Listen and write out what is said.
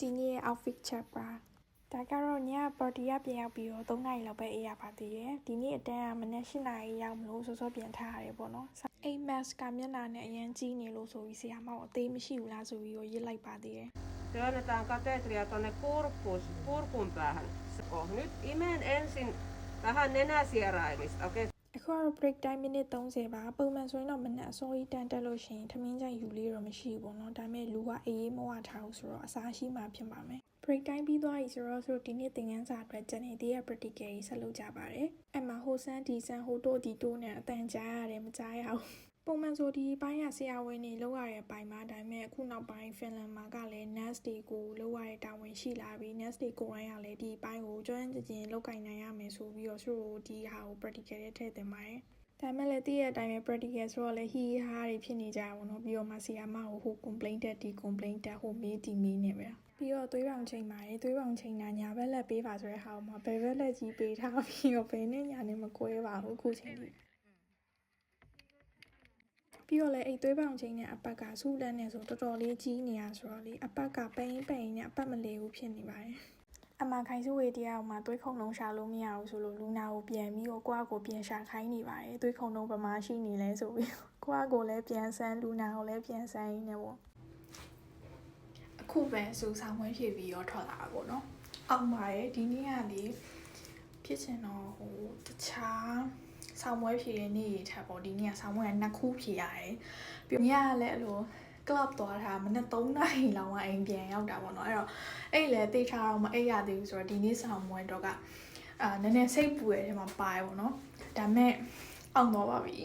ဒီနေ့ outfit check ပါဒါကတော့ည party ရပြန်ရောက်ပြီးတော့3နာရီလောက်ပဲအေးရပါသေးတယ်ဒီနေ့အတန်းကမနက်8နာရီရောက်မလို့စောစောပြန်ထားရတယ်ပေါ့နော်အိမ် mask ကမျက်နှာနဲ့အရင်ကြီးနေလို့ဆိုပြီးဆရာမကအသေးမရှိဘူးလားဆိုပြီးတော့ရေးလိုက်ပါသေးတယ် Työnnetään katetria tuonne kurkun päähän. Nyt imen ensin vähän nenäsieraimista, okei? အခုကတော့ break time minute 30ပါပုံမှန်ဆိုရင်တော့မနက်အစောကြီးတန်းတက်လို့ရှိရင်ထမင်းချိုင်ယူလေးတော့မရှိဘူးပေါ့နော်ဒါပေမဲ့လူကအေးမဝထားဘူးဆိုတော့အစားရှိမှဖြစ်ပါမယ် break time ပြီးသွားပြီဆိုတော့ဒီနေ့သင်ခန်းစာအတွက်ကျန်နေသေးတဲ့ practical ကြီးဆက်လုပ်ကြပါတယ်အဲ့မှာဟိုဆန်းဒီဆန်းဟိုတိုးဒီတိုးနဲ့အတန်ကြားရတယ်မကြားရဘူးပုံမှန်ဆိုဒီပိုင်းကဆရာဝန်တွေလောက်ရတဲ့ပိုင်းမှာဒါပေမဲ့အခုနောက်ပိုင်း Finland မှာကလည်း nurse တွေကိုလောက်ရတဲ့တာဝန်ရှိလာပြီး nurse တွေကိုယ်တိုင်ကလည်းဒီပိုင်းကိုကျွမ်းကျင်လောက်ကင်နိုင်ရမယ်ဆိုပြီးတော့သူတို့ဒီဟာကို practical နဲ့ထည့်သင်ပါတယ်ဒါမဲ့လည်းတည့်ရတဲ့အတိုင်းပဲ practical ဆိုတော့လည်းဟီဟာတွေဖြစ်နေကြတာပေါ့နော်ပြီးတော့မှဆီယာမကိုဟို complaint တက်ဒီ complaint တက်ဟိုမေးဒီမေးနေပဲပြီးတော့သွေးပေါင်ချိန်ပါတယ်သွေးပေါင်ချိန်တာညာဘက်လက်ပေးပါဆိုတဲ့ဟာမှာဘယ်ဘက်လက်ကြီးပေးထားပြီးတော့ဘယ်နဲ့ညာနဲ့မကွဲပါဘူးအခုချိန်ကြီးပြီးတော့လည်းအဲ့သွေးပေါင်ချိန်နဲ့အပတ်ကဆူလန်းနေဆိုတော်တော်လေးကြီးနေရဆိုတော့လေအပတ်ကပိန်နဲ့အပတ်မလေဘူးဖြစ်နေပါတယ်အမခိုင်စုဝေတရားမှာသွေးခုံလုံးရှာလို့မရဘူးဆိုလို့လူနာကိုပြန်ပြီးတော့ကိုယ့်အကိုပြန်ရှာခိုင်းနေပါတယ်သွေးခုံလုံးပမာရှိနေလဲဆိုပြီးကိုယ့်အကိုလည်းပြန်ဆန်းလူနာကိုလည်းပြန်ဆန်းနေပေါ့အခုပဲစူဆောင်ဝဲဖြည့်ပြီးတော့ထွက်လာတာပေါ့နော်အောက်မှာရဲ့ဒီနေ့ကလေဖြစ်ချင်တော့ဟိုတခြားဆောင်ဝဲဖြည့်တဲ့နေ့ထပ်ပေါ့ဒီနေ့ကဆောင်ဝဲက2ခုဖြည့်ရတယ်ပြီးညကလည်းအဲ့လိုclub သွားတာမနက်3နာရီလောက်အိမ်ပြန်ရောက်တာပေါ့နော်အဲ့တော့အဲ့လေတေးချာတော့မအိပ်ရသေးဘူးဆိုတော့ဒီနေ့ဆောင်မွေးတော့ကနည်းနည်းစိတ်ပူရတဲ့မှာပါရပေါ့နော်ဒါမဲ့အောင်တော့ပါပြီ